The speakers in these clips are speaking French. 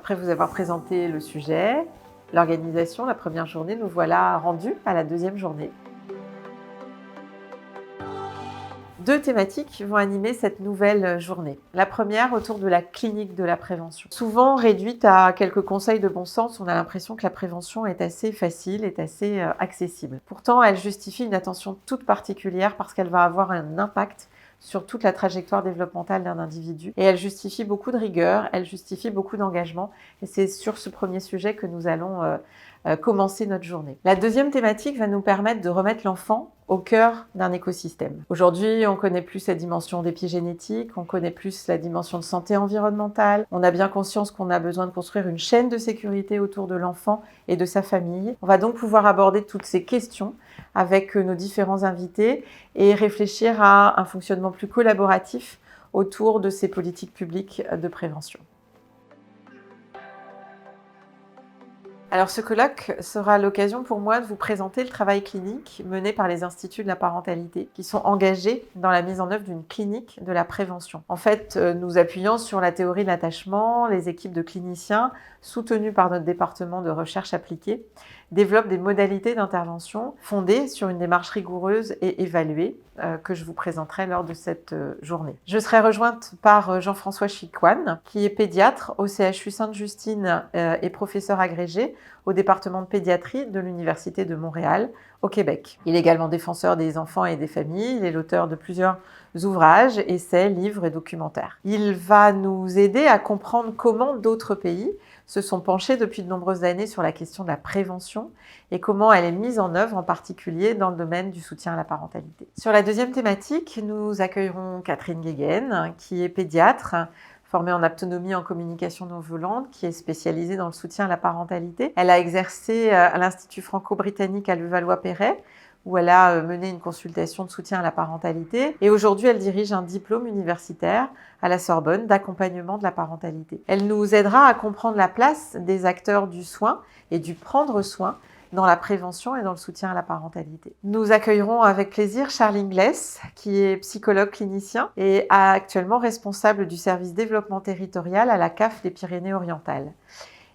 Après vous avoir présenté le sujet, l'organisation, la première journée, nous voilà rendus à la deuxième journée. Deux thématiques vont animer cette nouvelle journée. La première autour de la clinique de la prévention. Souvent réduite à quelques conseils de bon sens, on a l'impression que la prévention est assez facile, est assez accessible. Pourtant, elle justifie une attention toute particulière parce qu'elle va avoir un impact sur toute la trajectoire développementale d'un individu. Et elle justifie beaucoup de rigueur, elle justifie beaucoup d'engagement. Et c'est sur ce premier sujet que nous allons commencer notre journée. La deuxième thématique va nous permettre de remettre l'enfant au cœur d'un écosystème. Aujourd'hui, on connaît plus la dimension d'épigénétique, on connaît plus la dimension de santé environnementale, on a bien conscience qu'on a besoin de construire une chaîne de sécurité autour de l'enfant et de sa famille. On va donc pouvoir aborder toutes ces questions avec nos différents invités et réfléchir à un fonctionnement plus collaboratif autour de ces politiques publiques de prévention. Alors ce colloque sera l'occasion pour moi de vous présenter le travail clinique mené par les instituts de la parentalité qui sont engagés dans la mise en œuvre d'une clinique de la prévention. En fait, nous appuyons sur la théorie de l'attachement, les équipes de cliniciens soutenues par notre département de recherche appliquée développent des modalités d'intervention fondées sur une démarche rigoureuse et évaluée que je vous présenterai lors de cette journée. Je serai rejointe par Jean-François Chicoine, qui est pédiatre au CHU Sainte-Justine et professeur agrégé au département de pédiatrie de l'Université de Montréal, au Québec. Il est également défenseur des enfants et des familles. Il est l'auteur de plusieurs ouvrages, essais, livres et documentaires. Il va nous aider à comprendre comment d'autres pays se sont penchés depuis de nombreuses années sur la question de la prévention et comment elle est mise en œuvre, en particulier dans le domaine du soutien à la parentalité. Sur la deuxième thématique, nous accueillerons Catherine Guéguen, qui est pédiatre, formée en autonomie en communication non violente, qui est spécialisée dans le soutien à la parentalité. Elle a exercé à l'Institut franco-britannique à Levallois-Perret, où elle a mené une consultation de soutien à la parentalité. Et aujourd'hui, elle dirige un diplôme universitaire à la Sorbonne d'accompagnement de la parentalité. Elle nous aidera à comprendre la place des acteurs du soin et du prendre soin dans la prévention et dans le soutien à la parentalité. Nous accueillerons avec plaisir Charles Inglès, qui est psychologue clinicien et actuellement responsable du service développement territorial à la CAF des Pyrénées-Orientales.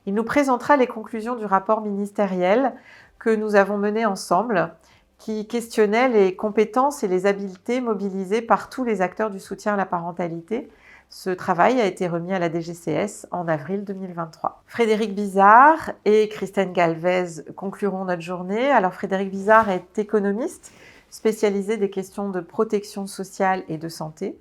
Il nous présentera les conclusions du rapport ministériel que nous avons mené ensemble, qui questionnait les compétences et les habiletés mobilisées par tous les acteurs du soutien à la parentalité. Ce travail a été remis à la DGCS en avril 2023. Frédéric Bizard et Christelle Galvez concluront notre journée. Alors Frédéric Bizard est économiste, spécialisé des questions de protection sociale et de santé.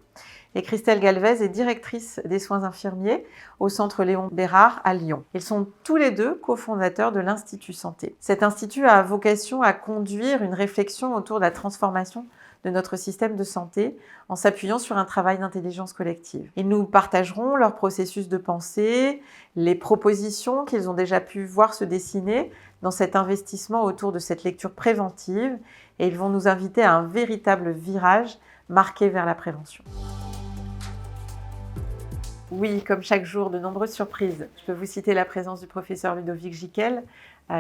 Et Christelle Galvez est directrice des soins infirmiers au Centre Léon Bérard à Lyon. Ils sont tous les deux cofondateurs de l'Institut Santé. Cet institut a vocation à conduire une réflexion autour de la transformation de notre système de santé en s'appuyant sur un travail d'intelligence collective. Ils nous partageront leur processus de pensée, les propositions qu'ils ont déjà pu voir se dessiner dans cet investissement autour de cette lecture préventive et ils vont nous inviter à un véritable virage marqué vers la prévention. Oui, comme chaque jour, de nombreuses surprises. Je peux vous citer la présence du professeur Ludovic Gicquel,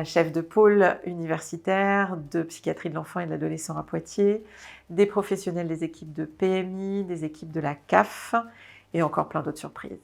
chef de pôle universitaire de psychiatrie de l'enfant et de l'adolescent à Poitiers, des professionnels des équipes de PMI, des équipes de la CAF et encore plein d'autres surprises.